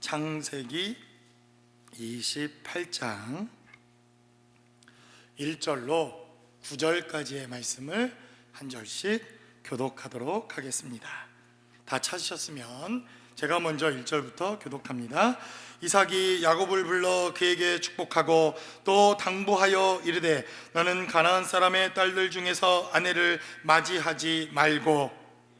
창세기 28장 1절로 9절까지의 말씀을 한 절씩 교독하도록 하겠습니다. 다 찾으셨으면 제가 먼저 1절부터 교독합니다. 이삭이 야곱을 불러 그에게 축복하고 또 당부하여 이르되 너는 가나안 사람의 딸들 중에서 아내를 맞이하지 말고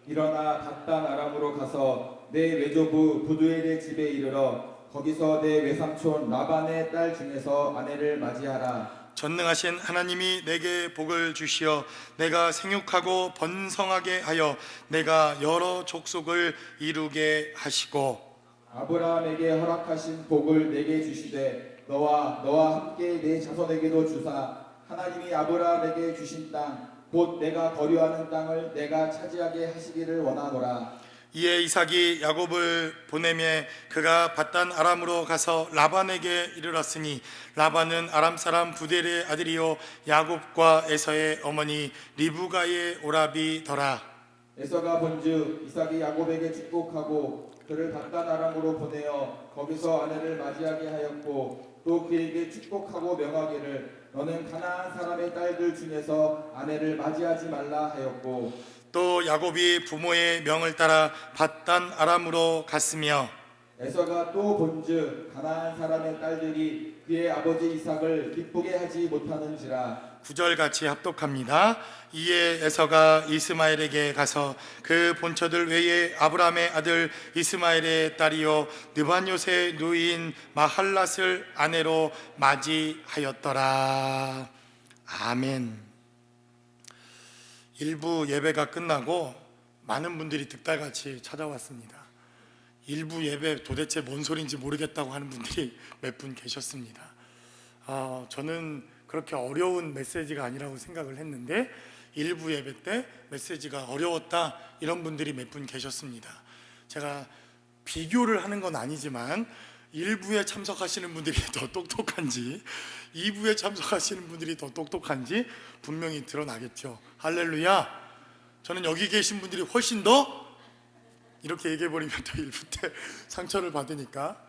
일어나 닷단 아람으로 가서 내 외조부 부두엘의 집에 이르러 거기서 내 외삼촌 라반의 딸 중에서 아내를 맞이하라. 전능하신 하나님이 내게 복을 주시어 내가 생육하고 번성하게 하여 내가 여러 족속을 이루게 하시고 아브라함에게 허락하신 복을 내게 주시되 너와 함께 내 자손에게도 주사 하나님이 아브라함에게 주신 땅 곧 내가 거류하는 땅을 내가 차지하게 하시기를 원하노라. 이에 이삭이 야곱을 보내매 그가 밧단 아람으로 가서 라반에게 이르렀으니 라반은 아람 사람 부델의 아들이요 야곱과 에서의 어머니 리브가의 오라비더라. 에서가 본즉 이삭이 야곱에게 축복하고 그를 밧단 아람으로 보내어 거기서 아내를 맞이하게 하였고 또 그에게 축복하고 명하기를 너는 가나안 사람의 딸들 중에서 아내를 맞이하지 말라 하였고 또 야곱이 부모의 명을 따라 밧단 아람으로 갔으며 에서가 또 본즉 가나안 사람의 딸들이 그의 아버지 이삭을 기쁘게 하지 못하는지라. 9절 같이 합독합니다. 이에 에서가 이스마엘에게 가서 그 본처들 외에 아브라함의 아들 이스마엘의 딸이요 느바뇨스의 누이인 마할랏을 아내로 맞이하였더라. 아멘. 일부 예배가 끝나고 많은 분들이 득달같이 찾아왔습니다. 일부 예배 도대체 뭔 소리인지 모르겠다고 하는 분들이 몇 분 계셨습니다. 저는 그렇게 어려운 메시지가 아니라고 생각을 했는데 일부 예배 때 메시지가 어려웠다 이런 분들이 몇 분 계셨습니다. 제가 비교를 하는 건 아니지만 1부에 참석하시는 분들이 더 똑똑한지 2부에 참석하시는 분들이 더 똑똑한지 분명히 드러나겠죠. 할렐루야. 저는 여기 계신 분들이 훨씬 더 이렇게 얘기해버리면 또 1부 때 상처를 받으니까.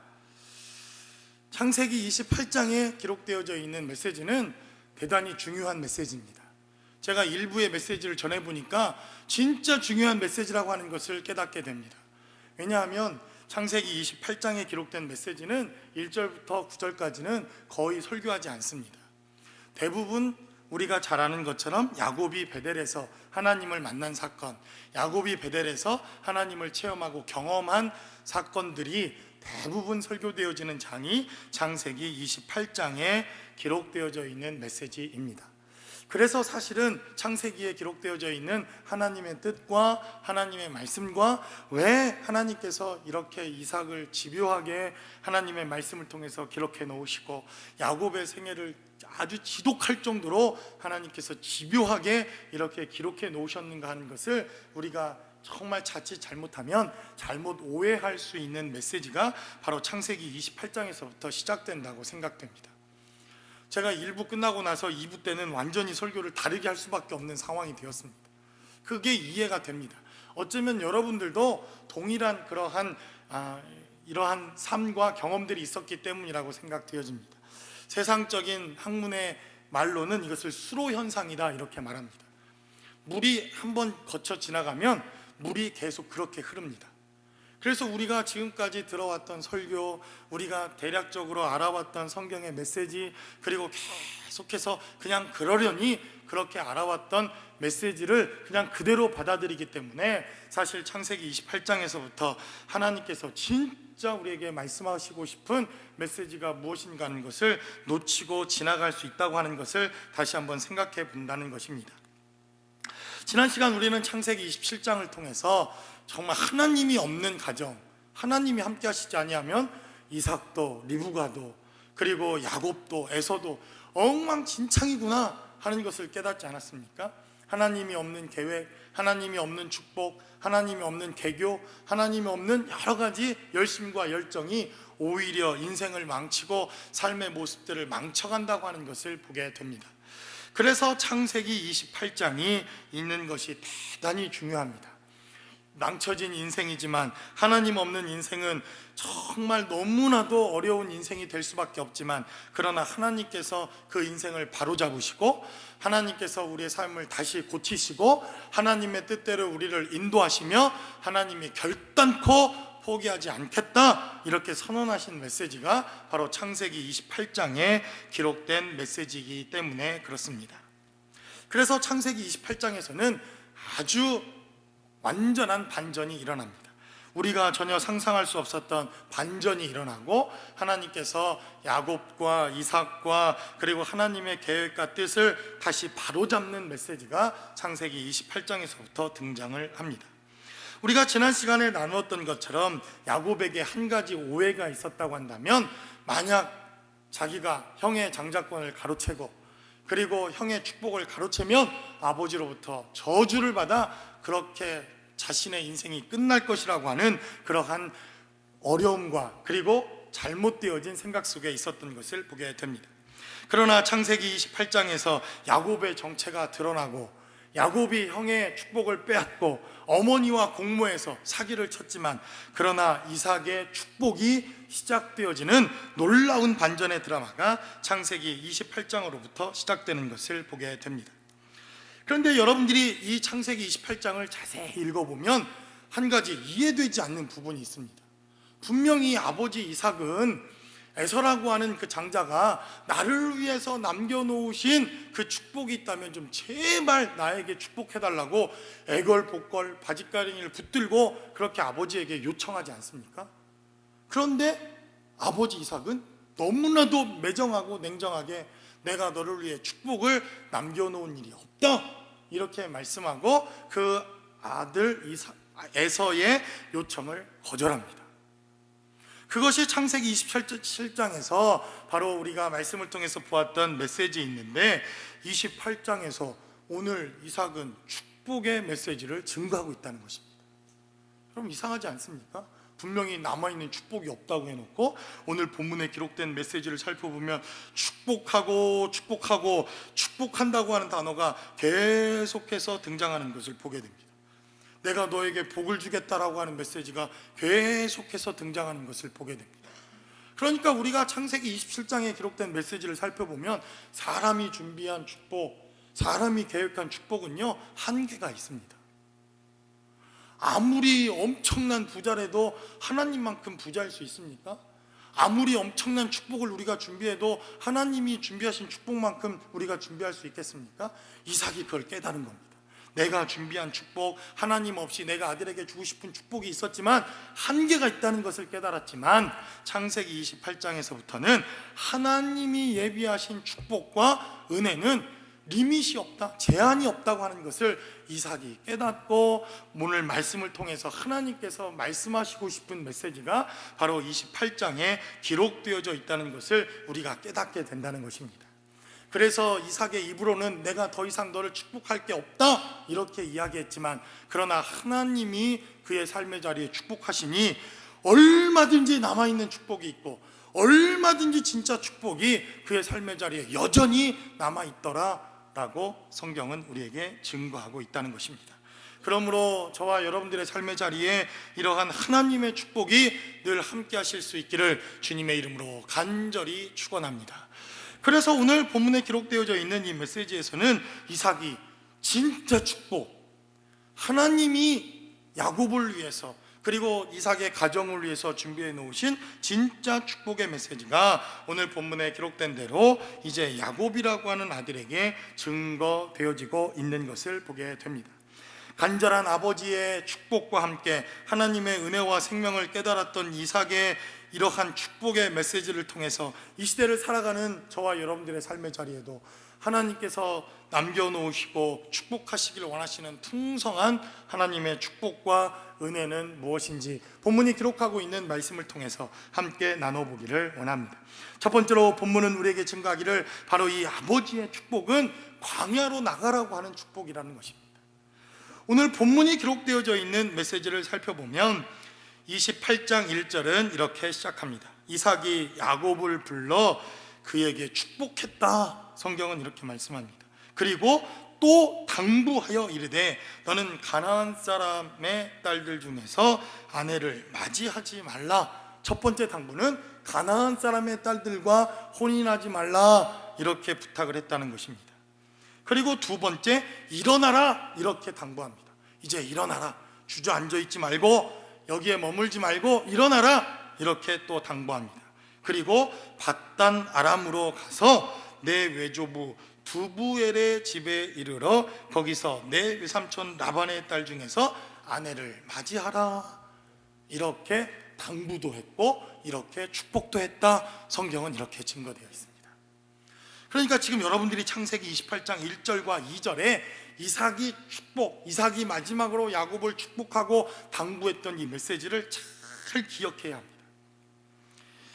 창세기 28장에 기록되어져 있는 메시지는 대단히 중요한 메시지입니다. 제가 1부의 메시지를 전해보니까 진짜 중요한 메시지라고 하는 것을 깨닫게 됩니다. 왜냐하면 창세기 28장에 기록된 메시지는 1절부터 9절까지는 거의 설교하지 않습니다. 대부분 우리가 잘 아는 것처럼 야곱이 베델에서 하나님을 만난 사건, 야곱이 베델에서 하나님을 체험하고 경험한 사건들이 대부분 설교되어지는 장이 창세기 28장에 기록되어져 있는 메시지입니다. 그래서 사실은 창세기에 기록되어져 있는 하나님의 뜻과 하나님의 말씀과 왜 하나님께서 이렇게 이삭을 집요하게 하나님의 말씀을 통해서 기록해 놓으시고 야곱의 생애를 아주 지독할 정도로 하나님께서 집요하게 이렇게 기록해 놓으셨는가 하는 것을 우리가 정말 자칫 잘못하면 잘못 오해할 수 있는 메시지가 바로 창세기 28장에서부터 시작된다고 생각됩니다. 제가 1부 끝나고 나서 2부 때는 완전히 설교를 다르게 할 수밖에 없는 상황이 되었습니다. 그게 이해가 됩니다. 어쩌면 여러분들도 동일한 이러한 삶과 경험들이 있었기 때문이라고 생각되어집니다. 세상적인 학문의 말로는 이것을 수로 현상이다 이렇게 말합니다. 물이 한번 거쳐 지나가면 물이 계속 그렇게 흐릅니다. 그래서 우리가 지금까지 들어왔던 설교, 우리가 대략적으로 알아왔던 성경의 메시지, 그리고 계속해서 그냥 그러려니 그렇게 알아왔던 메시지를 그냥 그대로 받아들이기 때문에 사실 창세기 28장에서부터 하나님께서 진짜 우리에게 말씀하시고 싶은 메시지가 무엇인가 하는 것을 놓치고 지나갈 수 있다고 하는 것을 다시 한번 생각해 본다는 것입니다. 지난 시간 우리는 창세기 27장을 통해서 정말 하나님이 없는 가정, 하나님이 함께 하시지 아니하면 이삭도 리브가도 그리고 야곱도 에서도 엉망진창이구나 하는 것을 깨닫지 않았습니까? 하나님이 없는 계획, 하나님이 없는 축복, 하나님이 없는 개교, 하나님이 없는 여러 가지 열심과 열정이 오히려 인생을 망치고 삶의 모습들을 망쳐간다고 하는 것을 보게 됩니다. 그래서 창세기 28장이 있는 것이 대단히 중요합니다. 망쳐진 인생이지만 하나님 없는 인생은 정말 너무나도 어려운 인생이 될 수밖에 없지만, 그러나 하나님께서 그 인생을 바로잡으시고 하나님께서 우리의 삶을 다시 고치시고 하나님의 뜻대로 우리를 인도하시며 하나님이 결단코 포기하지 않겠다 이렇게 선언하신 메시지가 바로 창세기 28장에 기록된 메시지이기 때문에 그렇습니다. 그래서 창세기 28장에서는 아주 완전한 반전이 일어납니다. 우리가 전혀 상상할 수 없었던 반전이 일어나고 하나님께서 야곱과 이삭과 그리고 하나님의 계획과 뜻을 다시 바로잡는 메시지가 창세기 28장에서부터 등장을 합니다. 우리가 지난 시간에 나누었던 것처럼 야곱에게 한 가지 오해가 있었다고 한다면, 만약 자기가 형의 장자권을 가로채고 그리고 형의 축복을 가로채면 아버지로부터 저주를 받아 그렇게 자신의 인생이 끝날 것이라고 하는 그러한 어려움과 그리고 잘못되어진 생각 속에 있었던 것을 보게 됩니다. 그러나 창세기 28장에서 야곱의 정체가 드러나고 야곱이 형의 축복을 빼앗고 어머니와 공모해서 사기를 쳤지만, 그러나 이삭의 축복이 시작되어지는 놀라운 반전의 드라마가 창세기 28장으로부터 시작되는 것을 보게 됩니다. 그런데 여러분들이 이 창세기 28장을 자세히 읽어보면 한 가지 이해되지 않는 부분이 있습니다. 분명히 아버지 이삭은 에서라고 하는 그 장자가 나를 위해서 남겨놓으신 그 축복이 있다면 좀 제발 나에게 축복해달라고 애걸복걸 바짓가랑이를 붙들고 그렇게 아버지에게 요청하지 않습니까? 그런데 아버지 이삭은 너무나도 매정하고 냉정하게 내가 너를 위해 축복을 남겨놓은 일이 없다 이렇게 말씀하고 그 아들 에서의 요청을 거절합니다. 그것이 창세기 27장에서 바로 우리가 말씀을 통해서 보았던 메시지 있는데, 28장에서 오늘 이삭은 축복의 메시지를 증거하고 있다는 것입니다. 그럼 이상하지 않습니까? 분명히 남아있는 축복이 없다고 해놓고 오늘 본문에 기록된 메시지를 살펴보면 축복하고 축복하고 축복한다고 하는 단어가 계속해서 등장하는 것을 보게 됩니다. 내가 너에게 복을 주겠다라고 하는 메시지가 계속해서 등장하는 것을 보게 됩니다. 그러니까 우리가 창세기 27장에 기록된 메시지를 살펴보면 사람이 준비한 축복, 사람이 계획한 축복은요 한계가 있습니다. 아무리 엄청난 부자라도 하나님만큼 부자일 수 있습니까? 아무리 엄청난 축복을 우리가 준비해도 하나님이 준비하신 축복만큼 우리가 준비할 수 있겠습니까? 이삭이 그걸 깨달은 겁니다. 내가 준비한 축복, 하나님 없이 내가 아들에게 주고 싶은 축복이 있었지만 한계가 있다는 것을 깨달았지만, 창세기 28장에서부터는 하나님이 예비하신 축복과 은혜는 리밋이 없다, 제한이 없다고 하는 것을 이삭이 깨닫고, 오늘 말씀을 통해서 하나님께서 말씀하시고 싶은 메시지가 바로 28장에 기록되어져 있다는 것을 우리가 깨닫게 된다는 것입니다. 그래서 이삭의 입으로는 내가 더 이상 너를 축복할 게 없다 이렇게 이야기했지만, 그러나 하나님이 그의 삶의 자리에 축복하시니 얼마든지 남아있는 축복이 있고 얼마든지 진짜 축복이 그의 삶의 자리에 여전히 남아있더라라고 성경은 우리에게 증거하고 있다는 것입니다. 그러므로 저와 여러분들의 삶의 자리에 이러한 하나님의 축복이 늘 함께 하실 수 있기를 주님의 이름으로 간절히 축원합니다. 그래서 오늘 본문에 기록되어져 있는 이 메시지에서는 이삭이 진짜 축복, 하나님이 야곱을 위해서 그리고 이삭의 가정을 위해서 준비해 놓으신 진짜 축복의 메시지가 오늘 본문에 기록된 대로 이제 야곱이라고 하는 아들에게 증거되어지고 있는 것을 보게 됩니다. 간절한 아버지의 축복과 함께 하나님의 은혜와 생명을 깨달았던 이삭의 이러한 축복의 메시지를 통해서 이 시대를 살아가는 저와 여러분들의 삶의 자리에도 하나님께서 남겨놓으시고 축복하시길 원하시는 풍성한 하나님의 축복과 은혜는 무엇인지 본문이 기록하고 있는 말씀을 통해서 함께 나눠보기를 원합니다. 첫 번째로 본문은 우리에게 증거하기를 바로 이 아버지의 축복은 광야로 나가라고 하는 축복이라는 것입니다. 오늘 본문이 기록되어져 있는 메시지를 살펴보면 28장 1절은 이렇게 시작합니다. 이삭이 야곱을 불러 그에게 축복했다. 성경은 이렇게 말씀합니다. 그리고 또 당부하여 이르되 너는 가나안 사람의 딸들 중에서 아내를 맞이하지 말라. 첫 번째 당부는 가나안 사람의 딸들과 혼인하지 말라, 이렇게 부탁을 했다는 것입니다. 그리고 두 번째, 일어나라, 이렇게 당부합니다. 이제 일어나라, 주저앉아 있지 말고 여기에 머물지 말고 일어나라, 이렇게 또 당부합니다. 그리고 밧단 아람으로 가서 내 외조부 두부엘의 집에 이르러 거기서 내 외삼촌 라반의 딸 중에서 아내를 맞이하라, 이렇게 당부도 했고 이렇게 축복도 했다. 성경은 이렇게 증거되어 있습니다. 그러니까 지금 여러분들이 창세기 28장 1절과 2절에 이삭이 축복, 이삭이 마지막으로 야곱을 축복하고 당부했던 이 메시지를 잘 기억해야 합니다.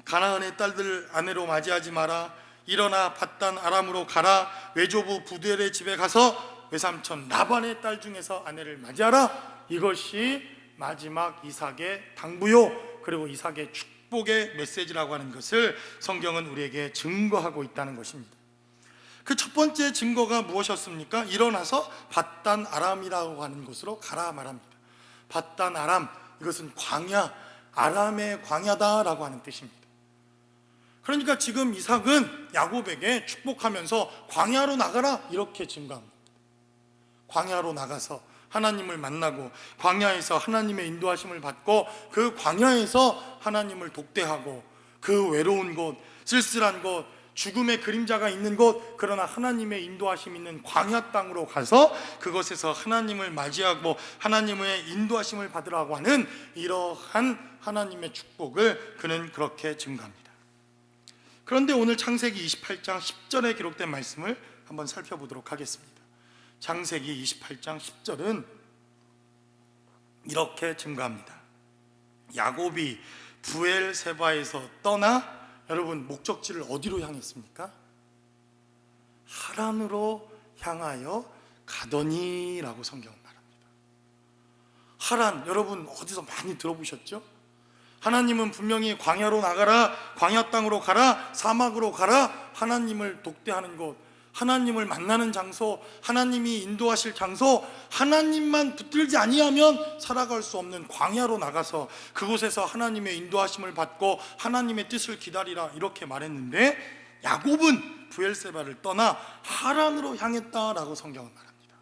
가나안의 딸들 아내로 맞이하지 마라, 일어나 밧단 아람으로 가라, 외조부 부두엘의 집에 가서 외삼촌 라반의 딸 중에서 아내를 맞이하라, 이것이 마지막 이삭의 당부요, 그리고 이삭의 축복의 메시지라고 하는 것을 성경은 우리에게 증거하고 있다는 것입니다. 그 첫 번째 증거가 무엇이었습니까? 일어나서 밧단 아람이라고 하는 곳으로 가라 말합니다. 밧단 아람, 이것은 광야, 아람의 광야다라고 하는 뜻입니다. 그러니까 지금 이삭은 야곱에게 축복하면서 광야로 나가라, 이렇게 증거합니다. 광야로 나가서 하나님을 만나고 광야에서 하나님의 인도하심을 받고 그 광야에서 하나님을 독대하고 그 외로운 곳, 쓸쓸한 곳, 죽음의 그림자가 있는 곳, 그러나 하나님의 인도하심 있는 광야 땅으로 가서 그곳에서 하나님을 맞이하고 하나님의 인도하심을 받으라고 하는 이러한 하나님의 축복을 그는 그렇게 증거합니다. 그런데 오늘 창세기 28장 10절에 기록된 말씀을 한번 살펴보도록 하겠습니다. 창세기 28장 10절은 이렇게 증거합니다. 야곱이 부엘세바에서 떠나, 여러분 목적지를 어디로 향했습니까? 하란으로 향하여 가더니라고 성경은 말합니다. 하란, 여러분 어디서 많이 들어보셨죠? 하나님은 분명히 광야로 나가라, 광야 땅으로 가라, 사막으로 가라, 하나님을 독대하는 곳, 하나님을 만나는 장소, 하나님이 인도하실 장소, 하나님만 붙들지 아니하면 살아갈 수 없는 광야로 나가서 그곳에서 하나님의 인도하심을 받고 하나님의 뜻을 기다리라, 이렇게 말했는데 야곱은 부엘세바를 떠나 하란으로 향했다라고 성경은 말합니다.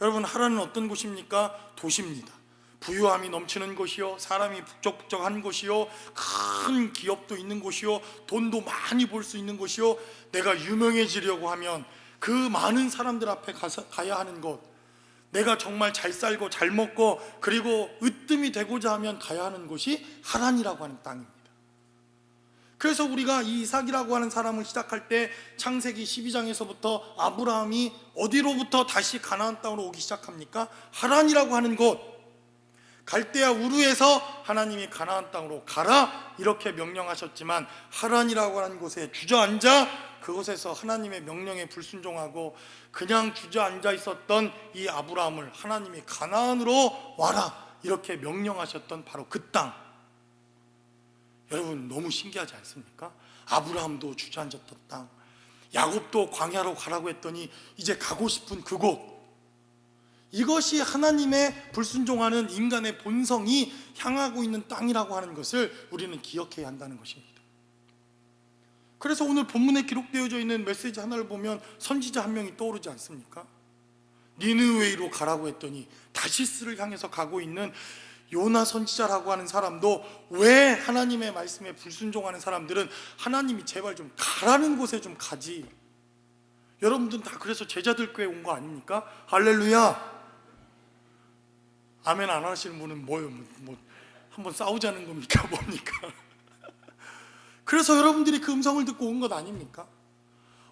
여러분, 하란은 어떤 곳입니까? 도시입니다. 부유함이 넘치는 곳이요, 사람이 북적북적한 곳이요, 큰 기업도 있는 곳이요, 돈도 많이 벌 수 있는 곳이요, 내가 유명해지려고 하면 그 많은 사람들 앞에 가야 하는 곳, 내가 정말 잘 살고 잘 먹고 그리고 으뜸이 되고자 하면 가야 하는 곳이 하란이라고 하는 땅입니다. 그래서 우리가 이 이삭이라고 하는 사람을 시작할 때 창세기 12장에서부터 아브라함이 어디로부터 다시 가나안 땅으로 오기 시작합니까? 하란이라고 하는 곳, 갈대아 우르에서 하나님이 가나안 땅으로 가라, 이렇게 명령하셨지만 하란이라고 하는 곳에 주저앉아 그곳에서 하나님의 명령에 불순종하고 그냥 주저앉아 있었던 이 아브라함을 하나님이 가나안으로 와라, 이렇게 명령하셨던 바로 그 땅. 여러분 너무 신기하지 않습니까? 아브라함도 주저앉았던 땅, 야곱도 광야로 가라고 했더니 이제 가고 싶은 그곳, 이것이 하나님의 불순종하는 인간의 본성이 향하고 있는 땅이라고 하는 것을 우리는 기억해야 한다는 것입니다. 그래서 오늘 본문에 기록되어져 있는 메시지 하나를 보면 선지자 한 명이 떠오르지 않습니까? 니느웨이로 가라고 했더니 다시스를 향해서 가고 있는 요나 선지자라고 하는 사람도, 왜 하나님의 말씀에 불순종하는 사람들은 하나님이 제발 좀 가라는 곳에 좀 가지. 여러분들은 다 그래서 제자들 교회 온 거 아닙니까? 할렐루야. 아멘 안 하시는 분은 뭐예요? 뭐 한번 싸우자는 겁니까? 뭡니까? 그래서 여러분들이 그 음성을 듣고 온 것 아닙니까?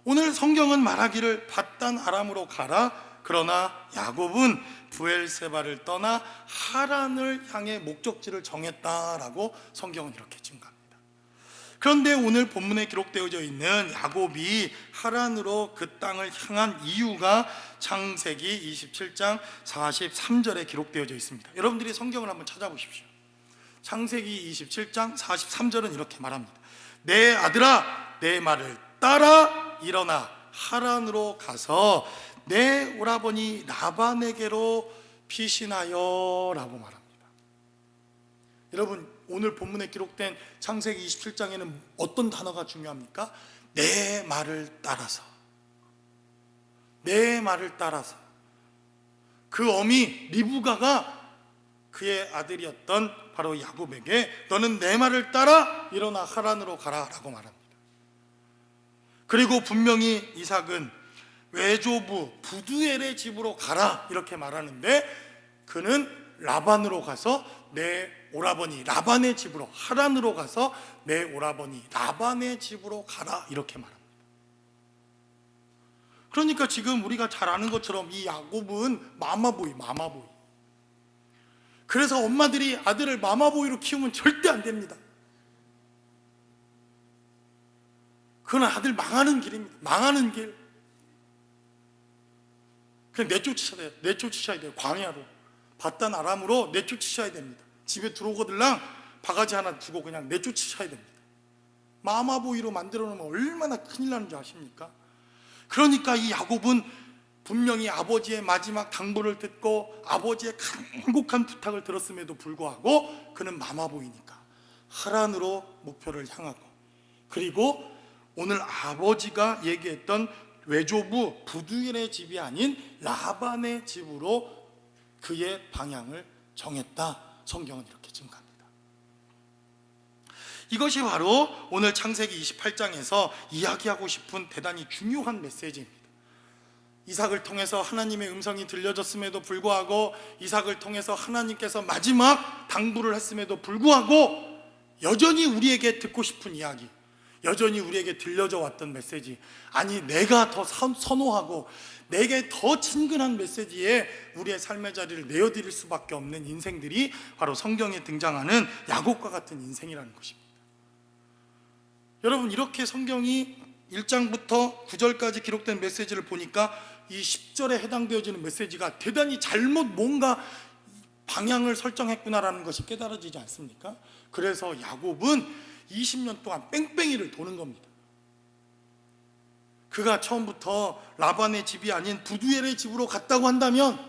오늘 성경은 말하기를 밧단 아람으로 가라, 그러나 야곱은 부엘세바를 떠나 하란을 향해 목적지를 정했다라고 성경은 이렇게 증거합니다. 그런데 오늘 본문에 기록되어져 있는 야곱이 하란으로 그 땅을 향한 이유가 창세기 27장 43절에 기록되어져 있습니다. 여러분들이 성경을 한번 찾아보십시오. 창세기 27장 43절은 이렇게 말합니다. 내 아들아, 내 말을 따라 일어나 하란으로 가서 내 오라버니 라반에게로 피신하여 라고 말합니다. 여러분, 오늘 본문에 기록된 창세기 27장에는 어떤 단어가 중요합니까? 내 말을 따라서. 내 말을 따라서. 그 어미 리브가가 그의 아들이었던 바로 야곱에게 너는 내 말을 따라 일어나 하란으로 가라 라고 말합니다. 그리고 분명히 이삭은 외조부 부두엘의 집으로 가라 이렇게 말하는데, 그는 라반으로 가서 내 오라버니 라반의 집으로, 하란으로 가서 내 오라버니 라반의 집으로 가라 이렇게 말합니다. 그러니까 지금 우리가 잘 아는 것처럼 이 야곱은 마마보이. 그래서 엄마들이 아들을 마마보이로 키우면 절대 안 됩니다. 그건 아들 망하는 길입니다. 망하는 길. 그냥 내쫓으셔야 돼요. 광야로, 바단 아람으로 내쫓으셔야 됩니다. 집에 들어오거들랑 바가지 하나 두고 그냥 내쫓으셔야 됩니다. 마마보이로 만들어 놓으면 얼마나 큰일 나는 줄 아십니까? 그러니까 이 야곱은 분명히 아버지의 마지막 당부를 듣고 아버지의 간곡한 부탁을 들었음에도 불구하고 그는 마마보이니까 하란으로 목표를 향하고, 그리고 오늘 아버지가 얘기했던 외조부 부두엘의 집이 아닌 라반의 집으로 그의 방향을 정했다. 성경은 이렇게 증가합니다. 이것이 바로 오늘 창세기 28장에서 이야기하고 싶은 대단히 중요한 메시지입니다. 이삭을 통해서 하나님의 음성이 들려졌음에도 불구하고, 이삭을 통해서 하나님께서 마지막 당부를 했음에도 불구하고 여전히 우리에게 듣고 싶은 이야기, 여전히 우리에게 들려져 왔던 메시지, 아니 내가 더 선호하고 내게 더 친근한 메시지에 우리의 삶의 자리를 내어드릴 수밖에 없는 인생들이 바로 성경에 등장하는 야곱과 같은 인생이라는 것입니다. 여러분, 이렇게 성경이 1장부터 9절까지 기록된 메시지를 보니까 이 10절에 해당되어지는 메시지가 대단히 잘못 뭔가 방향을 설정했구나라는 것이 깨달아지지 않습니까? 그래서 야곱은 20년 동안 뺑뺑이를 도는 겁니다. 그가 처음부터 라반의 집이 아닌 부두엘의 집으로 갔다고 한다면,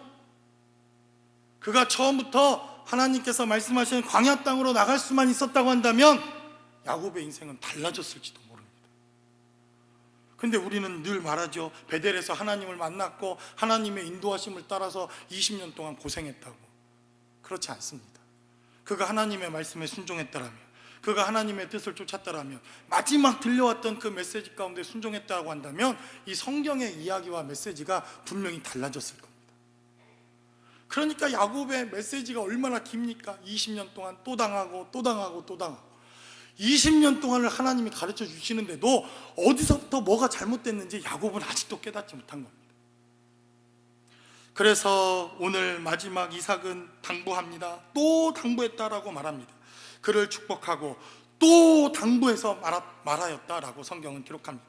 그가 처음부터 하나님께서 말씀하신 광야 땅으로 나갈 수만 있었다고 한다면 야곱의 인생은 달라졌을지도 모릅니다. 근데 우리는 늘 말하죠. 베델에서 하나님을 만났고 하나님의 인도하심을 따라서 20년 동안 고생했다고. 그렇지 않습니다. 그가 하나님의 말씀에 순종했다라면, 그가 하나님의 뜻을 쫓았다라면, 마지막 들려왔던 그 메시지 가운데 순종했다고 한다면 이 성경의 이야기와 메시지가 분명히 달라졌을 겁니다. 그러니까 야곱의 메시지가 얼마나 깁니까? 20년 동안 또 당하고 20년 동안을 하나님이 가르쳐 주시는데도 어디서부터 뭐가 잘못됐는지 야곱은 아직도 깨닫지 못한 겁니다. 그래서 오늘 마지막 이삭은 당부합니다. 또 당부했다라고 말합니다. 그를 축복하고 또 당부해서 말하였다라고 성경은 기록합니다.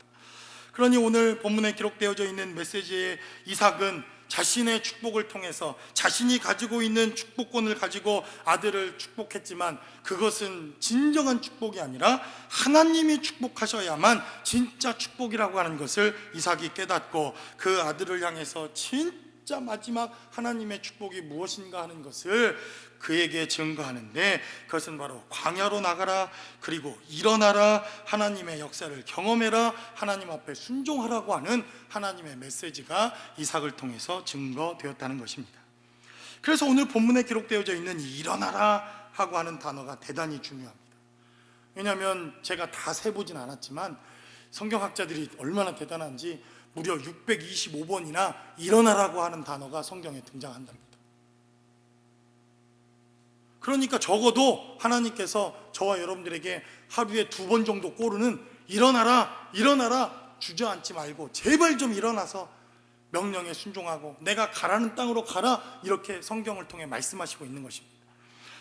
그러니 오늘 본문에 기록되어져 있는 메시지의 이삭은 자신의 축복을 통해서 자신이 가지고 있는 축복권을 가지고 아들을 축복했지만, 그것은 진정한 축복이 아니라 하나님이 축복하셔야만 진짜 축복이라고 하는 것을 이삭이 깨닫고, 그 아들을 향해서 진짜 마지막 하나님의 축복이 무엇인가 하는 것을 그에게 증거하는데, 그것은 바로 광야로 나가라, 그리고 일어나라, 하나님의 역사를 경험해라, 하나님 앞에 순종하라고 하는 하나님의 메시지가 이삭을 통해서 증거되었다는 것입니다. 그래서 오늘 본문에 기록되어져 있는 이 일어나라 하고 하는 단어가 대단히 중요합니다. 왜냐하면 제가 다 세보진 않았지만 성경학자들이 얼마나 대단한지 무려 625번이나 일어나라고 하는 단어가 성경에 등장한답니다. 그러니까 적어도 하나님께서 저와 여러분들에게 하루에 2번 정도 꼬르는 일어나라, 일어나라 주저앉지 말고 제발 좀 일어나서 명령에 순종하고 내가 가라는 땅으로 가라, 이렇게 성경을 통해 말씀하시고 있는 것입니다.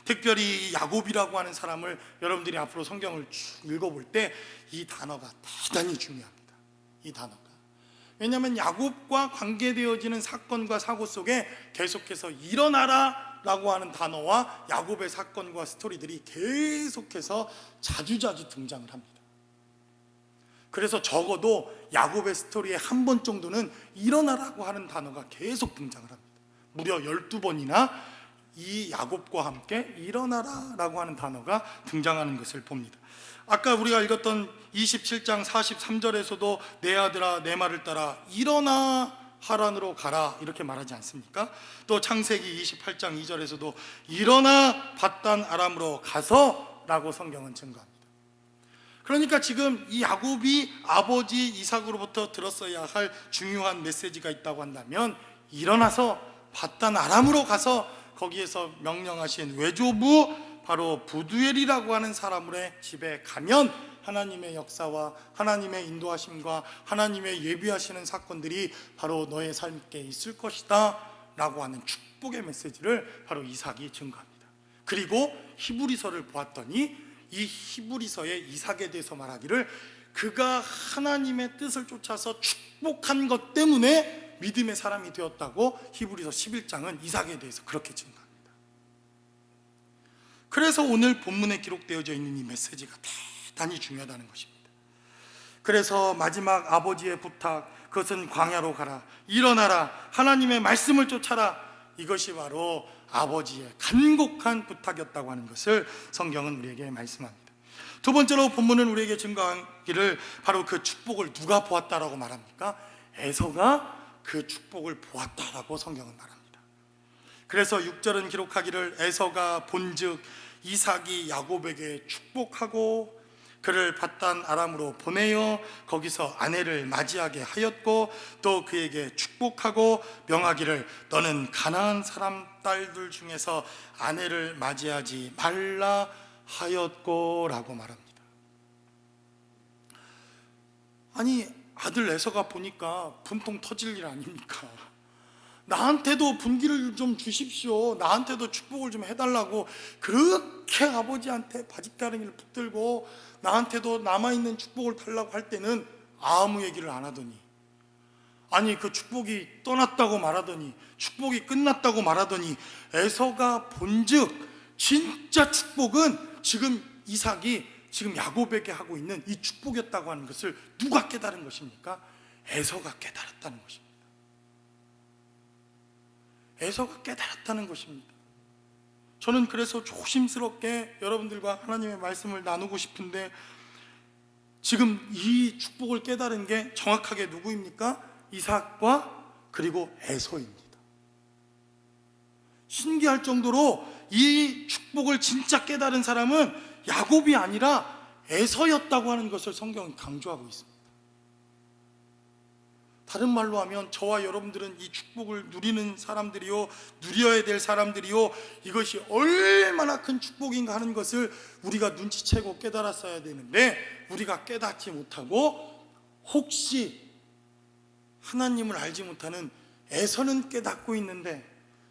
특별히 야곱이라고 하는 사람을 여러분들이 앞으로 성경을 쭉 읽어볼 때 이 단어가 대단히 중요합니다. 이 단어가. 왜냐하면 야곱과 관계되어지는 사건과 사고 속에 계속해서 일어나라 라고 하는 단어와 야곱의 사건과 스토리들이 계속해서 자주자주 등장을 합니다. 그래서 적어도 야곱의 스토리에 한 번 정도는 일어나라고 하는 단어가 계속 등장을 합니다. 무려 12번이나 이 야곱과 함께 일어나라 라고 하는 단어가 등장하는 것을 봅니다. 아까 우리가 읽었던 27장 43절에서도 내 아들아 내 말을 따라 일어나 하란으로 가라 이렇게 말하지 않습니까? 또 창세기 28장 2절에서도 일어나 밧단 아람으로 가서 라고 성경은 증거합니다. 그러니까 지금 이 야곱이 아버지 이삭으로부터 들었어야 할 중요한 메시지가 있다고 한다면 일어나서 밧단 아람으로 가서 거기에서 명령하신 외조부 바로 부두엘이라고 하는 사람의 집에 가면 하나님의 역사와 하나님의 인도하심과 하나님의 예비하시는 사건들이 바로 너의 삶에 있을 것이다 라고 하는 축복의 메시지를 바로 이삭이 증거합니다. 그리고 히브리서를 보았더니 이 히브리서의 이삭에 대해서 말하기를 그가 하나님의 뜻을 쫓아서 축복한 것 때문에 믿음의 사람이 되었다고 히브리서 11장은 이삭에 대해서 그렇게 증거합니다. 그래서 오늘 본문에 기록되어져 있는 이 메시지가 대단히 중요하다는 것입니다. 그래서 마지막 아버지의 부탁, 그것은 광야로 가라, 일어나라, 하나님의 말씀을 쫓아라, 이것이 바로 아버지의 간곡한 부탁이었다고 하는 것을 성경은 우리에게 말씀합니다. 두 번째로 본문은 우리에게 증거하기를 바로 그 축복을 누가 보았다라고 말합니까? 에서가 그 축복을 보았다라고 성경은 말합니다. 그래서 6절은 기록하기를 에서가 본즉 이삭이 야곱에게 축복하고 그를 밧단 아람으로 보내어 거기서 아내를 맞이하게 하였고 또 그에게 축복하고 명하기를 너는 가나안 사람 딸들 중에서 아내를 맞이하지 말라 하였고 라고 말합니다. 아니 아들 에서가 보니까 분통 터질 일 아닙니까? 나한테도 분기를 좀 주십시오, 나한테도 축복을 좀 해달라고 그렇게 아버지한테 바짓가랑이를 붙들고 나한테도 남아있는 축복을 달라고 할 때는 아무 얘기를 안 하더니, 아니 그 축복이 떠났다고 말하더니 축복이 끝났다고 말하더니 에서가 본즉 진짜 축복은 지금 이삭이 지금 야곱에게 하고 있는 이 축복이었다고 하는 것을 누가 깨달은 것입니까? 에서가 깨달았다는 것입니다. 에서가 깨달았다는 것입니다. 저는 그래서 조심스럽게 여러분들과 하나님의 말씀을 나누고 싶은데 지금 이 축복을 깨달은 게 정확하게 누구입니까? 이삭과 그리고 에서입니다. 신기할 정도로 이 축복을 진짜 깨달은 사람은 야곱이 아니라 에서였다고 하는 것을 성경은 강조하고 있습니다. 다른 말로 하면 저와 여러분들은 이 축복을 누리는 사람들이요, 누려야 될 사람들이요, 이것이 얼마나 큰 축복인가 하는 것을 우리가 눈치채고 깨달았어야 되는데 우리가 깨닫지 못하고 혹시 하나님을 알지 못하는 에서는 깨닫고 있는데,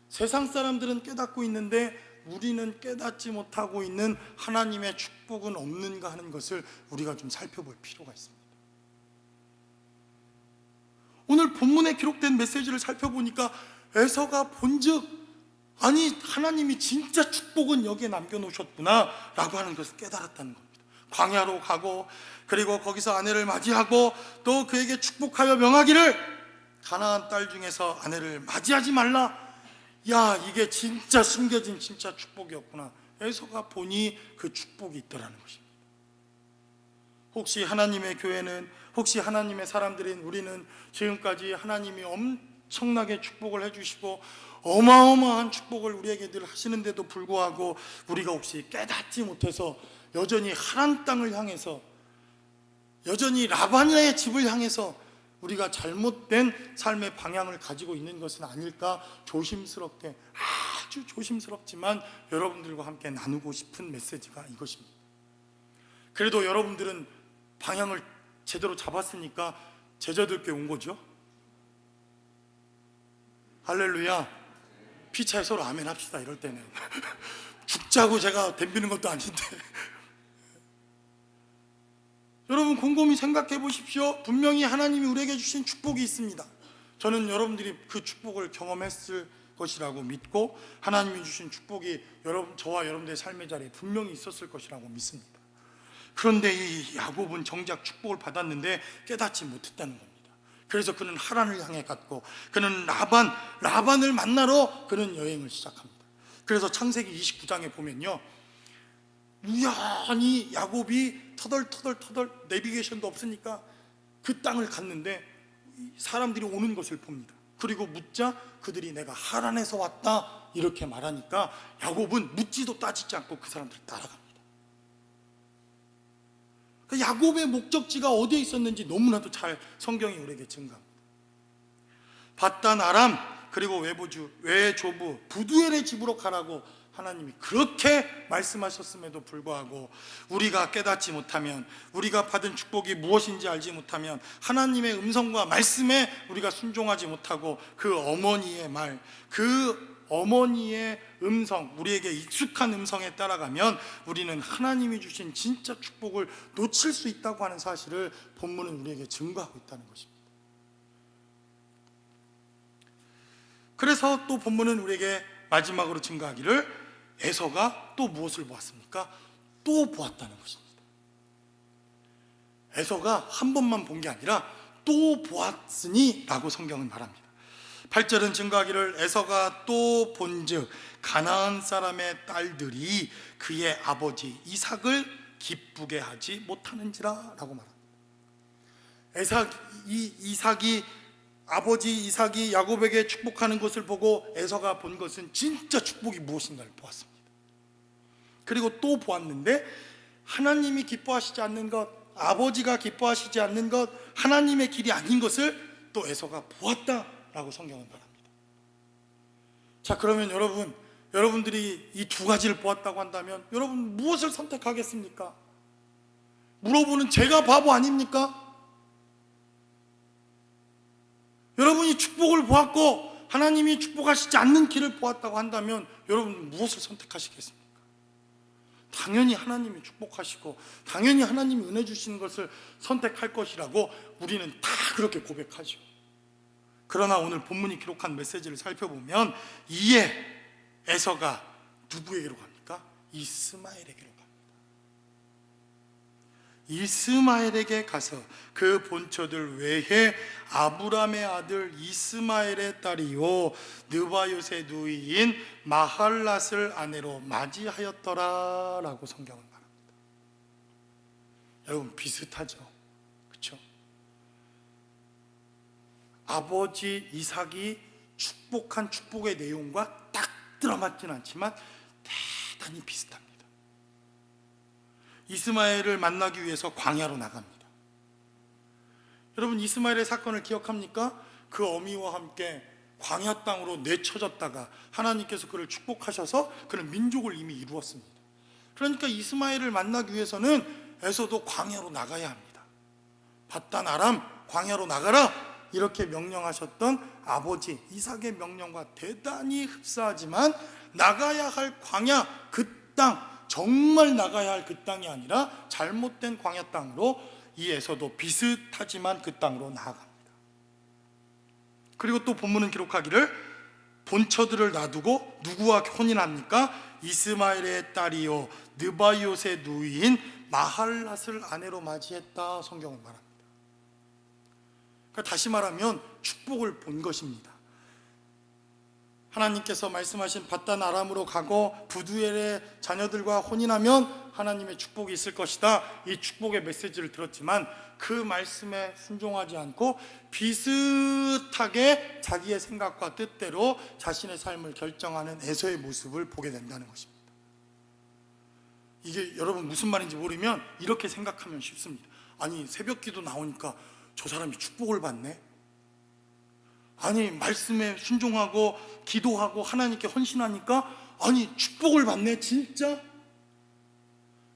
세상 사람들은 깨닫고 있는데 우리는 깨닫지 못하고 있는 하나님의 축복은 없는가 하는 것을 우리가 좀 살펴볼 필요가 있습니다. 오늘 본문에 기록된 메시지를 살펴보니까 에서가 본즉 아니 하나님이 진짜 축복은 여기에 남겨놓으셨구나 라고 하는 것을 깨달았다는 겁니다. 광야로 가고 그리고 거기서 아내를 맞이하고 또 그에게 축복하여 명하기를 가나안 딸 중에서 아내를 맞이하지 말라. 야, 이게 진짜 숨겨진 진짜 축복이었구나. 에서가 보니 그 축복이 있더라는 것입니다. 혹시 하나님의 교회는, 혹시 하나님의 사람들인 우리는 지금까지 하나님이 엄청나게 축복을 해주시고 어마어마한 축복을 우리에게 늘 하시는데도 불구하고 우리가 혹시 깨닫지 못해서 여전히 하란 땅을 향해서, 여전히 라반의 집을 향해서 우리가 잘못된 삶의 방향을 가지고 있는 것은 아닐까 조심스럽게, 아주 조심스럽지만 여러분들과 함께 나누고 싶은 메시지가 이것입니다. 그래도 여러분들은 방향을 제대로 잡았으니까 제자들께 온 거죠. 할렐루야. 피차에 서로 아멘 합시다. 이럴 때는 죽자고 제가 덤비는 것도 아닌데 여러분 곰곰이 생각해 보십시오. 분명히 하나님이 우리에게 주신 축복이 있습니다. 저는 여러분들이 그 축복을 경험했을 것이라고 믿고 하나님이 주신 축복이 저와 여러분들의 삶의 자리에 분명히 있었을 것이라고 믿습니다. 그런데 이 야곱은 정작 축복을 받았는데 깨닫지 못했다는 겁니다. 그래서 그는 하란을 향해 갔고, 그는 라반을 만나러 그는 여행을 시작합니다. 그래서 창세기 29장에 보면요, 우연히 야곱이 터덜 내비게이션도 없으니까 그 땅을 갔는데 사람들이 오는 것을 봅니다. 그리고 묻자 그들이 내가 하란에서 왔다 이렇게 말하니까 야곱은 묻지도 따지지 않고 그 사람들을 따라갑니다. 야곱의 목적지가 어디에 있었는지 너무나도 잘 성경이 우리에게 증가합니다. 밧단 아람 그리고 외조부 부두엘의 집으로 가라고 하나님이 그렇게 말씀하셨음에도 불구하고 우리가 깨닫지 못하면, 우리가 받은 축복이 무엇인지 알지 못하면, 하나님의 음성과 말씀에 우리가 순종하지 못하고 그 어머니의 말, 그 어머니의 음성, 우리에게 익숙한 음성에 따라가면 우리는 하나님이 주신 진짜 축복을 놓칠 수 있다고 하는 사실을 본문은 우리에게 증거하고 있다는 것입니다. 그래서 또 본문은 우리에게 마지막으로 증거하기를 에서가 또 무엇을 보았습니까? 또 보았다는 것입니다. 에서가 한 번만 본 게 아니라 또 보았으니 라고 성경은 말합니다. 8절은 증거하기를 에서가 또 본즉 가나안 사람의 딸들이 그의 아버지 이삭을 기쁘게 하지 못하는지라 라고 말합니다. 아버지 이삭이 야곱에게 축복하는 것을 보고 에서가 본 것은 진짜 축복이 무엇인가를 보았습니다. 그리고 또 보았는데 하나님이 기뻐하시지 않는 것, 아버지가 기뻐하시지 않는 것, 하나님의 길이 아닌 것을 또 에서가 보았다라고 성경은 말합니다. 자, 그러면 여러분들이 이 두 가지를 보았다고 한다면 여러분 무엇을 선택하겠습니까? 물어보는 제가 바보 아닙니까? 여러분이 축복을 보았고 하나님이 축복하시지 않는 길을 보았다고 한다면 여러분 무엇을 선택하시겠습니까? 당연히 하나님이 축복하시고 당연히 하나님이 은혜 주시는 것을 선택할 것이라고 우리는 다 그렇게 고백하죠. 그러나 오늘 본문이 기록한 메시지를 살펴보면 이에 에서가 누구에게로 갑니까? 이스마엘에게로 갑니다. 이스마엘에게 가서 그 본처들 외에 아브람의 아들 이스마엘의 딸이요 느바요의 누이인 마할랏을 아내로 맞이하였더라 라고 성경은 말합니다. 여러분 비슷하죠? 그렇죠? 아버지 이삭이 축복한 축복의 내용과 딱 들어맞지는 않지만 대단히 비슷합니다. 이스마엘을 만나기 위해서 광야로 나갑니다. 여러분 이스마엘의 사건을 기억합니까? 그 어미와 함께 광야 땅으로 내쳐졌다가 하나님께서 그를 축복하셔서 그는 민족을 이미 이루었습니다. 그러니까 이스마엘을 만나기 위해서는 에서도 광야로 나가야 합니다. 밧단 아람 광야로 나가라 이렇게 명령하셨던 아버지 이삭의 명령과 대단히 흡사하지만 나가야 할 광야 그 땅, 정말 나가야 할 그 땅이 아니라 잘못된 광야 땅으로 이 에서도 비슷하지만 그 땅으로 나아갑니다. 그리고 또 본문은 기록하기를 본처들을 놔두고 누구와 혼인합니까? 이스마엘의 딸이요 느바요의 누이인 마할랏을 아내로 맞이했다 성경은 말합니다. 그러니까 다시 말하면 축복을 본 것입니다. 하나님께서 말씀하신 밧단 아람으로 가고 부두엘의 자녀들과 혼인하면 하나님의 축복이 있을 것이다. 이 축복의 메시지를 들었지만 그 말씀에 순종하지 않고 비슷하게 자기의 생각과 뜻대로 자신의 삶을 결정하는 에서의 모습을 보게 된다는 것입니다. 이게 여러분 무슨 말인지 모르면 이렇게 생각하면 쉽습니다. 아니 새벽기도 나오니까 저 사람이 축복을 받네? 아니 말씀에 순종하고 기도하고 하나님께 헌신하니까 아니 축복을 받네 진짜?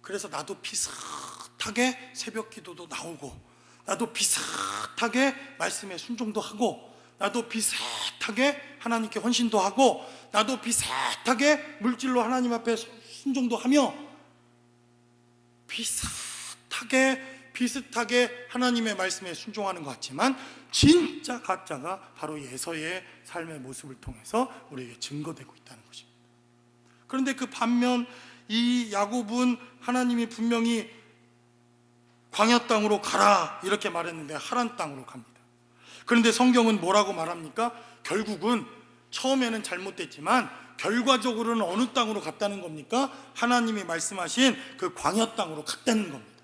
그래서 나도 비슷하게 새벽 기도도 나오고 나도 비슷하게 말씀에 순종도 하고 나도 비슷하게 하나님께 헌신도 하고 나도 비슷하게 물질로 하나님 앞에 순종도 하며 비슷하게 하나님의 말씀에 순종하는 것 같지만 진짜 가짜가 바로 에서의 삶의 모습을 통해서 우리에게 증거되고 있다는 것입니다. 그런데 그 반면 이 야곱은 하나님이 분명히 광야 땅으로 가라 이렇게 말했는데 하란 땅으로 갑니다. 그런데 성경은 뭐라고 말합니까? 결국은 처음에는 잘못됐지만 결과적으로는 어느 땅으로 갔다는 겁니까? 하나님이 말씀하신 그 광야 땅으로 갔다는 겁니다.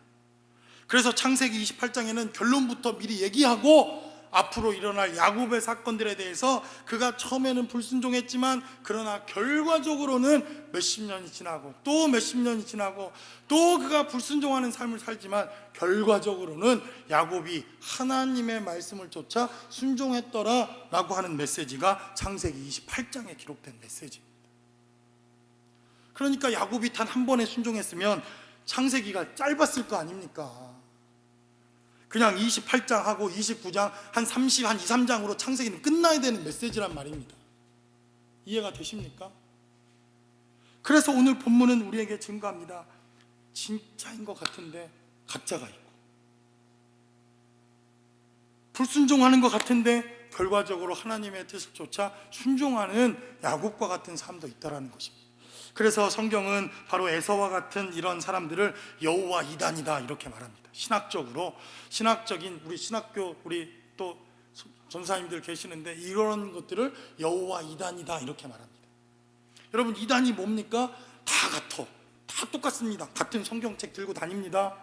그래서 창세기 28장에는 결론부터 미리 얘기하고 앞으로 일어날 야곱의 사건들에 대해서 그가 처음에는 불순종했지만 그러나 결과적으로는 몇십 년이 지나고 또 몇십 년이 지나고 또 그가 불순종하는 삶을 살지만 결과적으로는 야곱이 하나님의 말씀을 쫓아 순종했더라 라고 하는 메시지가 창세기 28장에 기록된 메시지입니다. 그러니까 야곱이 단 한 번에 순종했으면 창세기가 짧았을 거 아닙니까? 그냥 28장하고 29장 한 30, 한 2, 3장으로 창세기는 끝나야 되는 메시지란 말입니다. 이해가 되십니까? 그래서 오늘 본문은 우리에게 증거합니다. 진짜인 것 같은데 가짜가 있고, 불순종하는 것 같은데 결과적으로 하나님의 뜻을 쫓아 순종하는 야곱과 같은 삶도 있다라는 것입니다. 그래서 성경은 바로 에서와 같은 이런 사람들을 여호와 이단이다 이렇게 말합니다. 신학적인 우리 신학교 우리 또 전사님들 계시는데 이런 것들을 여호와 이단이다 이렇게 말합니다. 여러분, 이단이 뭡니까? 다 같아, 다 똑같습니다. 같은 성경책 들고 다닙니다.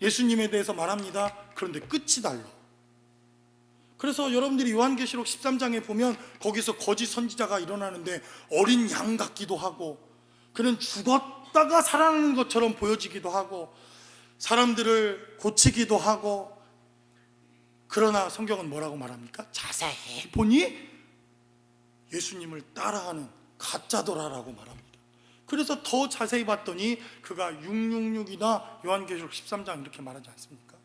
예수님에 대해서 말합니다. 그런데 끝이 달라. 그래서 여러분들이 요한계시록 13장에 보면 거기서 거짓 선지자가 일어나는데 어린 양 같기도 하고 그는 죽었다가 살아나는 것처럼 보여지기도 하고 사람들을 고치기도 하고, 그러나 성경은 뭐라고 말합니까? 자세히 보니 예수님을 따라하는 가짜더라라고 말합니다. 그래서 더 자세히 봤더니 그가 666이나 요한계시록 13장 이렇게 말하지 않습니까?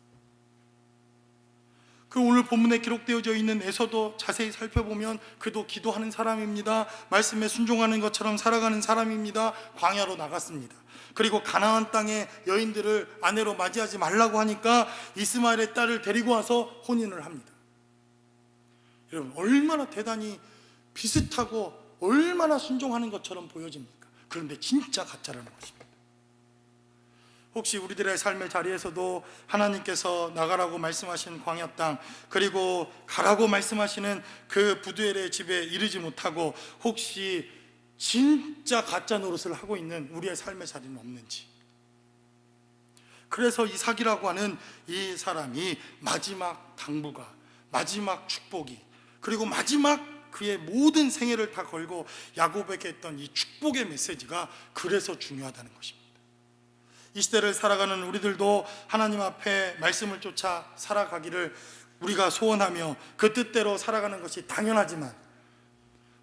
그 오늘 본문에 기록되어져 있는 에서도 자세히 살펴보면 그도 기도하는 사람입니다. 말씀에 순종하는 것처럼 살아가는 사람입니다. 광야로 나갔습니다. 그리고 가나안 땅의 여인들을 아내로 맞이하지 말라고 하니까 이스마엘의 딸을 데리고 와서 혼인을 합니다. 여러분, 얼마나 대단히 비슷하고 얼마나 순종하는 것처럼 보여집니까? 그런데 진짜 가짜라는 것입니다. 혹시 우리들의 삶의 자리에서도 하나님께서 나가라고 말씀하신 광야 땅, 그리고 가라고 말씀하시는 그 부두엘의 집에 이르지 못하고 혹시 진짜 가짜 노릇을 하고 있는 우리의 삶의 자리는 없는지. 그래서 이삭이라고 하는 이 사람이 마지막 당부가, 마지막 축복이, 그리고 마지막 그의 모든 생애를 다 걸고 야곱에게 했던 이 축복의 메시지가 그래서 중요하다는 것입니다. 이 시대를 살아가는 우리들도 하나님 앞에 말씀을 쫓아 살아가기를 우리가 소원하며 그 뜻대로 살아가는 것이 당연하지만,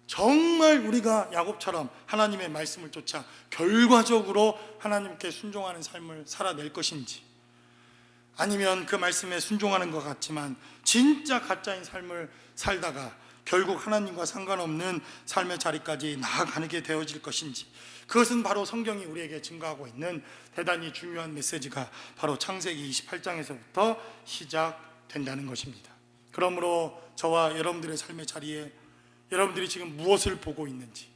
정말 우리가 야곱처럼 하나님의 말씀을 쫓아 결과적으로 하나님께 순종하는 삶을 살아낼 것인지, 아니면 그 말씀에 순종하는 것 같지만 진짜 가짜인 삶을 살다가 결국 하나님과 상관없는 삶의 자리까지 나아가게 되어질 것인지, 그것은 바로 성경이 우리에게 증거하고 있는 대단히 중요한 메시지가 바로 창세기 28장에서부터 시작된다는 것입니다. 그러므로 저와 여러분들의 삶의 자리에 여러분들이 지금 무엇을 보고 있는지,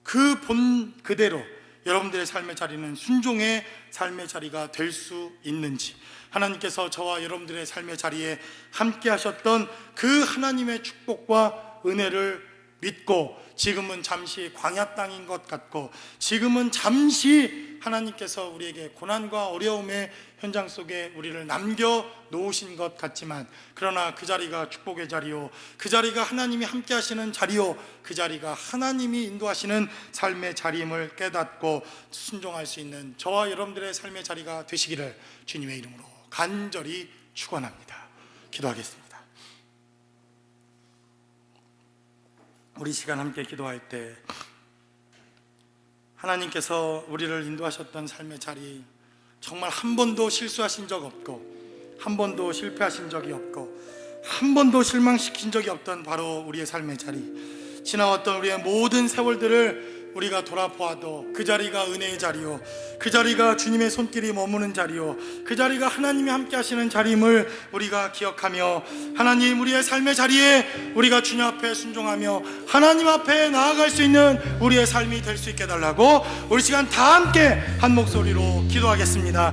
그 본 그대로 여러분들의 삶의 자리는 순종의 삶의 자리가 될 수 있는지, 하나님께서 저와 여러분들의 삶의 자리에 함께 하셨던 그 하나님의 축복과 은혜를 믿고 지금은 잠시 광야 땅인 것 같고 지금은 잠시 하나님께서 우리에게 고난과 어려움의 현장 속에 우리를 남겨 놓으신 것 같지만, 그러나 그 자리가 축복의 자리요, 그 자리가 하나님이 함께 하시는 자리요, 그 자리가 하나님이 인도하시는 삶의 자리임을 깨닫고 순종할 수 있는 저와 여러분들의 삶의 자리가 되시기를 주님의 이름으로 간절히 축원합니다. 기도하겠습니다. 우리 시간 함께 기도할 때 하나님께서 우리를 인도하셨던 삶의 자리, 정말 한 번도 실수하신 적 없고 한 번도 실패하신 적이 없고 한 번도 실망시킨 적이 없던 바로 우리의 삶의 자리, 지나왔던 우리의 모든 세월들을 우리가 돌아보아도 그 자리가 은혜의 자리요, 그 자리가 주님의 손길이 머무는 자리요, 그 자리가 하나님이 함께 하시는 자리임을 우리가 기억하며, 하나님, 우리의 삶의 자리에 우리가 주님 앞에 순종하며 하나님 앞에 나아갈 수 있는 우리의 삶이 될 수 있게 해달라고 우리 시간 다 함께 한 목소리로 기도하겠습니다.